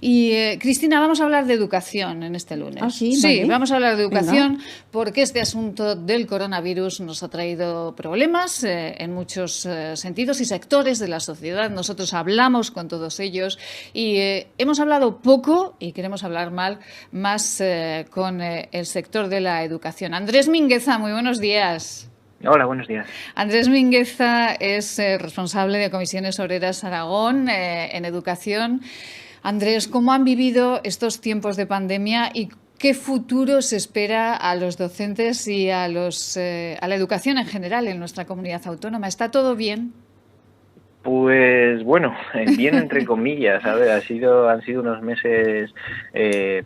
Y Cristina, vamos a hablar de educación en este lunes. Ah, sí, sí, vale. Vamos a hablar de educación. Venga. Porque este asunto del coronavirus nos ha traído problemas en muchos sentidos y sectores de la sociedad. Nosotros hablamos con todos ellos y hemos hablado poco y queremos hablar más con el sector de la educación. Andrés Mingueza, muy buenos días. Hola, buenos días. Andrés Mingueza es responsable de Comisiones Obreras Aragón en educación. Andrés, ¿cómo han vivido estos tiempos de pandemia y qué futuro se espera a los docentes y a la educación en general en nuestra comunidad autónoma? ¿Está todo bien? Pues bueno, bien entre comillas, ¿sabes? Han sido unos meses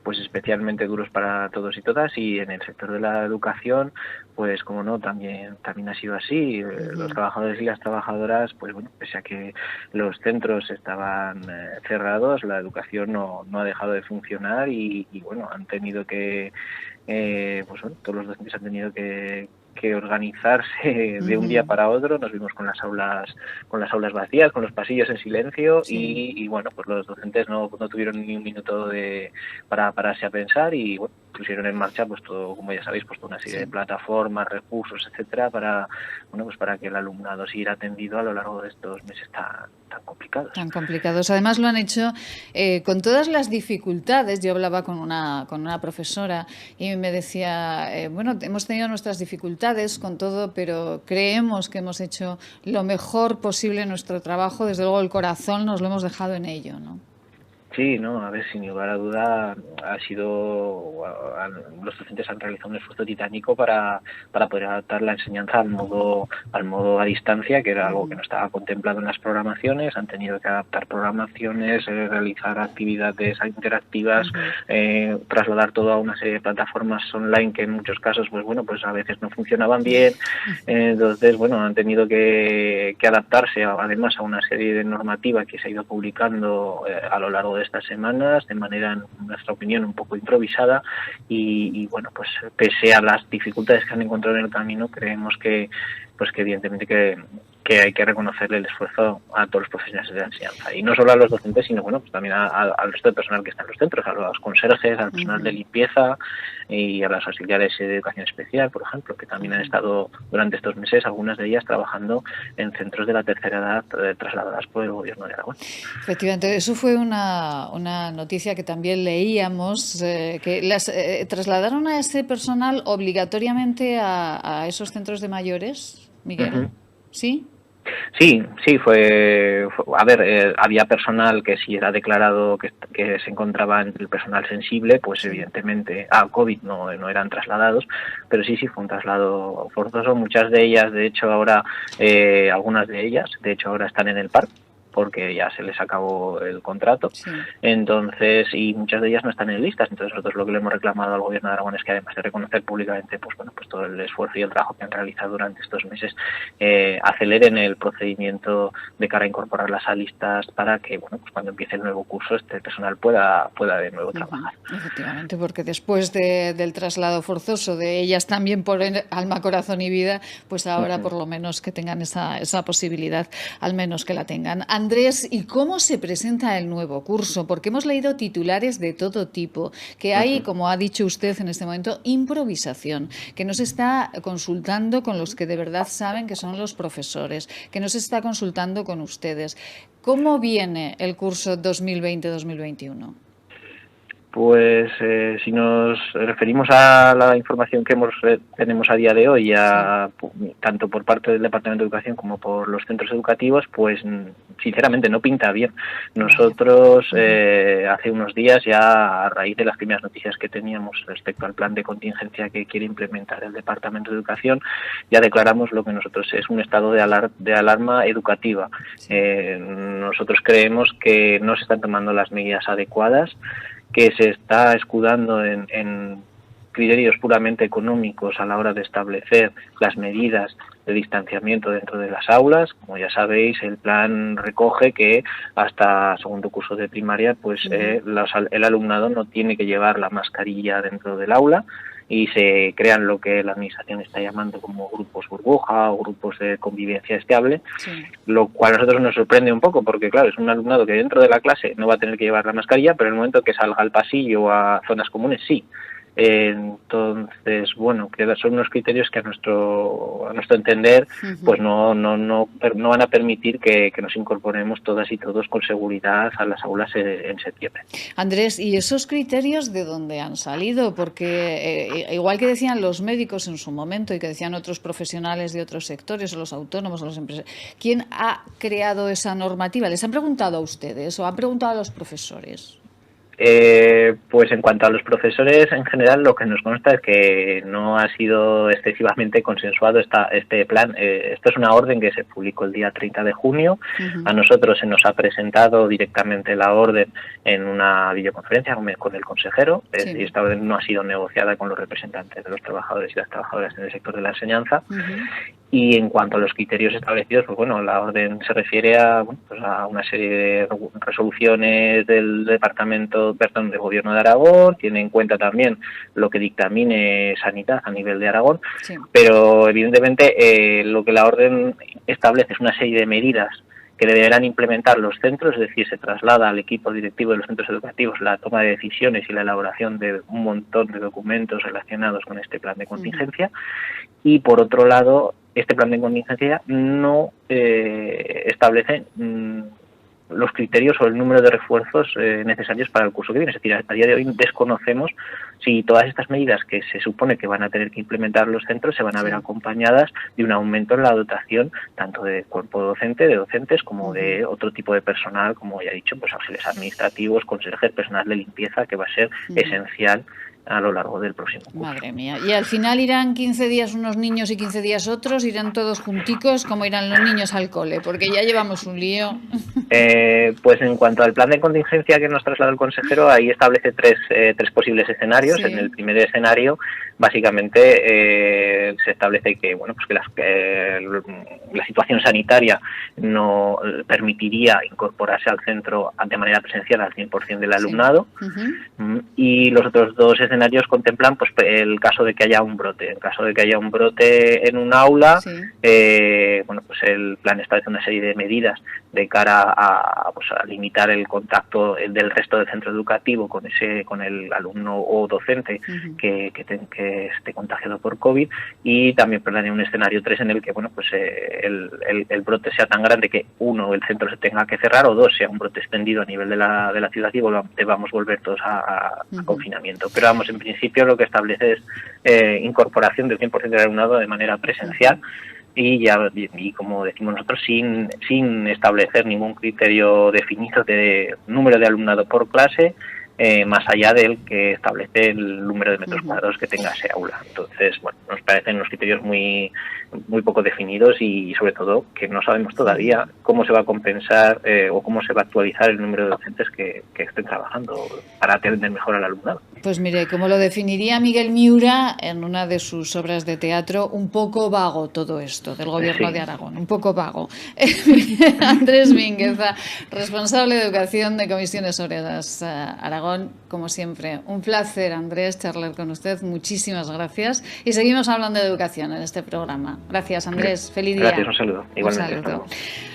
pues especialmente duros para todos y todas, y en el sector de la educación, pues como no, también ha sido así. Los trabajadores y las trabajadoras, pues bueno, pese a que los centros estaban cerrados, la educación no ha dejado de funcionar y bueno, han tenido que, pues bueno, todos los docentes han tenido que organizarse de un día para otro. Nos vimos con las aulas vacías, con los pasillos en silencio, Sí. y bueno, pues los docentes no tuvieron ni un minuto para pararse a pensar, y bueno, pusieron en marcha pues todo, como ya sabéis, pues toda una serie de plataformas, recursos, etcétera, para que el alumnado siguiera atendido a lo largo de estos meses tan complicados. Tan complicados. Además lo han hecho con todas las dificultades. Yo hablaba con una profesora y me decía, bueno, hemos tenido nuestras dificultades con todo, pero creemos que hemos hecho lo mejor posible en nuestro trabajo. Desde luego el corazón nos lo hemos dejado en ello, ¿no? Sí, no, a ver, sin lugar a duda los docentes han realizado un esfuerzo titánico para poder adaptar la enseñanza al modo a distancia, que era algo que no estaba contemplado en las programaciones. Han tenido que adaptar programaciones, realizar actividades interactivas, trasladar todo a una serie de plataformas online que en muchos casos, pues bueno, pues a veces no funcionaban bien. Entonces, bueno, han tenido que adaptarse además a una serie de normativa que se ha ido publicando a lo largo de estas semanas, de manera, en nuestra opinión, un poco improvisada, y bueno, pues pese a las dificultades que han encontrado en el camino, creemos que evidentemente que hay que reconocerle el esfuerzo a todos los profesionales de la enseñanza, y no solo a los docentes, sino bueno, pues también al resto de personal que está en los centros, a los conserjes, al personal de limpieza y a las auxiliares de educación especial, por ejemplo, que también han estado durante estos meses, algunas de ellas trabajando en centros de la tercera edad trasladadas por el Gobierno de Aragón. Efectivamente, eso fue una noticia que también leíamos, que las trasladaron a ese personal obligatoriamente a esos centros de mayores, Miguel. ¿Sí? Sí, a ver, había personal que sí era declarado que se encontraba entre el personal sensible, pues evidentemente a COVID no eran trasladados, pero sí fue un traslado forzoso. Muchas de ellas, de hecho ahora, algunas de ellas, de hecho ahora están en el paro, porque ya se les acabó el contrato. Entonces, y muchas de ellas no están en listas. Entonces nosotros lo que le hemos reclamado al Gobierno de Aragón es que, además de reconocer públicamente pues bueno, pues todo el esfuerzo y el trabajo que han realizado durante estos meses, aceleren el procedimiento de cara a incorporarlas a listas, para que bueno, pues cuando empiece el nuevo curso este personal pueda de nuevo trabajar. Efectivamente, porque después del traslado forzoso de ellas también por alma, corazón y vida, pues ahora por lo menos que tengan esa posibilidad, al menos que la tengan. Andrés, ¿y cómo se presenta el nuevo curso? Porque hemos leído titulares de todo tipo, que hay, como ha dicho usted en este momento, improvisación, que no se está consultando con los que de verdad saben, que son los profesores, que no se está consultando con ustedes. ¿Cómo viene el curso 2020-2021? Pues si nos referimos a la información que tenemos a día de hoy, tanto por parte del Departamento de Educación como por los centros educativos, pues sinceramente no pinta bien. Nosotros hace unos días, ya a raíz de las primeras noticias que teníamos respecto al plan de contingencia que quiere implementar el Departamento de Educación, ya declaramos lo que nosotros es un estado de alarma educativa. Nosotros creemos que no se están tomando las medidas adecuadas, que se está escudando en criterios puramente económicos a la hora de establecer las medidas de distanciamiento dentro de las aulas. Como ya sabéis, el plan recoge que hasta segundo curso de primaria pues el alumnado no tiene que llevar la mascarilla dentro del aula, y se crean lo que la administración está llamando como grupos burbuja o grupos de convivencia estable, lo cual a nosotros nos sorprende un poco porque, claro, es un alumnado que dentro de la clase no va a tener que llevar la mascarilla, pero en el momento que salga al pasillo o a zonas comunes sí. Entonces, bueno, que son unos criterios que a nuestro entender pues no van a permitir que nos incorporemos todas y todos con seguridad a las aulas en septiembre. Andrés, ¿y esos criterios de dónde han salido? Porque igual que decían los médicos en su momento y que decían otros profesionales de otros sectores, o los autónomos o los empresarios, ¿quién ha creado esa normativa? ¿Les han preguntado a ustedes o han preguntado a los profesores? Pues en cuanto a los profesores, en general lo que nos consta es que no ha sido excesivamente consensuado este plan. Esto es una orden que se publicó el día 30 de junio. A nosotros se nos ha presentado directamente la orden en una videoconferencia con el consejero. Y esta orden no ha sido negociada con los representantes de los trabajadores y las trabajadoras en el sector de la enseñanza. Y en cuanto a los criterios establecidos, pues bueno, la orden se refiere a una serie de resoluciones del del Gobierno de Aragón, tiene en cuenta también lo que dictamine Sanidad a nivel de Aragón, pero evidentemente lo que la orden establece es una serie de medidas que deberán implementar los centros, es decir, se traslada al equipo directivo de los centros educativos la toma de decisiones y la elaboración de un montón de documentos relacionados con este plan de contingencia. Y por otro lado, este plan de contingencia no establece los criterios o el número de refuerzos necesarios para el curso que viene. Es decir, a día de hoy desconocemos si todas estas medidas que se supone que van a tener que implementar los centros se van a ver acompañadas de un aumento en la dotación tanto de cuerpo docente, de docentes, como de otro tipo de personal, como ya he dicho, pues auxiliares administrativos, conserjes, personal de limpieza, que va a ser esencial a lo largo del próximo curso. Madre mía. ¿Y al final irán 15 días unos niños y 15 días otros? ¿Irán todos junticos? ¿Cómo irán los niños al cole? Porque ya llevamos un lío. Pues en cuanto al plan de contingencia que nos trasladó el consejero, ahí establece tres posibles escenarios. En el primer escenario, básicamente, se establece que bueno, pues que la situación sanitaria no permitiría incorporarse al centro de manera presencial al 100% del alumnado. Y los otros dos escenarios contemplan pues el caso de que haya un brote. En caso de que haya un brote en un aula, bueno, pues el plan establece una serie de medidas de cara a limitar el contacto del resto del centro educativo con el alumno o docente que esté contagiado por COVID, y también planea un escenario 3 en el que bueno, pues el brote sea tan grande que uno, el centro se tenga que cerrar, o dos, sea un brote extendido a nivel de la ciudad y debamos volver todos a confinamiento. Pero vamos, en principio lo que establece es incorporación del 100% del alumnado de manera presencial, y como decimos nosotros, sin establecer ningún criterio definido de número de alumnado por clase, más allá del que establece el número de metros cuadrados que tenga ese aula. Entonces, bueno, nos parecen unos criterios muy poco definidos, y sobre todo que no sabemos todavía cómo se va a compensar o cómo se va a actualizar el número de docentes que estén trabajando para atender mejor al alumnado. Pues mire, como lo definiría Miguel Miura en una de sus obras de teatro, un poco vago todo esto del Gobierno de Aragón, un poco vago. Andrés Mingueza, responsable de Educación de Comisiones Obreras Aragón, como siempre. Un placer, Andrés, charlar con usted. Muchísimas gracias. Y seguimos hablando de educación en este programa. Gracias, Andrés. Feliz día. Gracias, un saludo. Igualmente. Un saludo.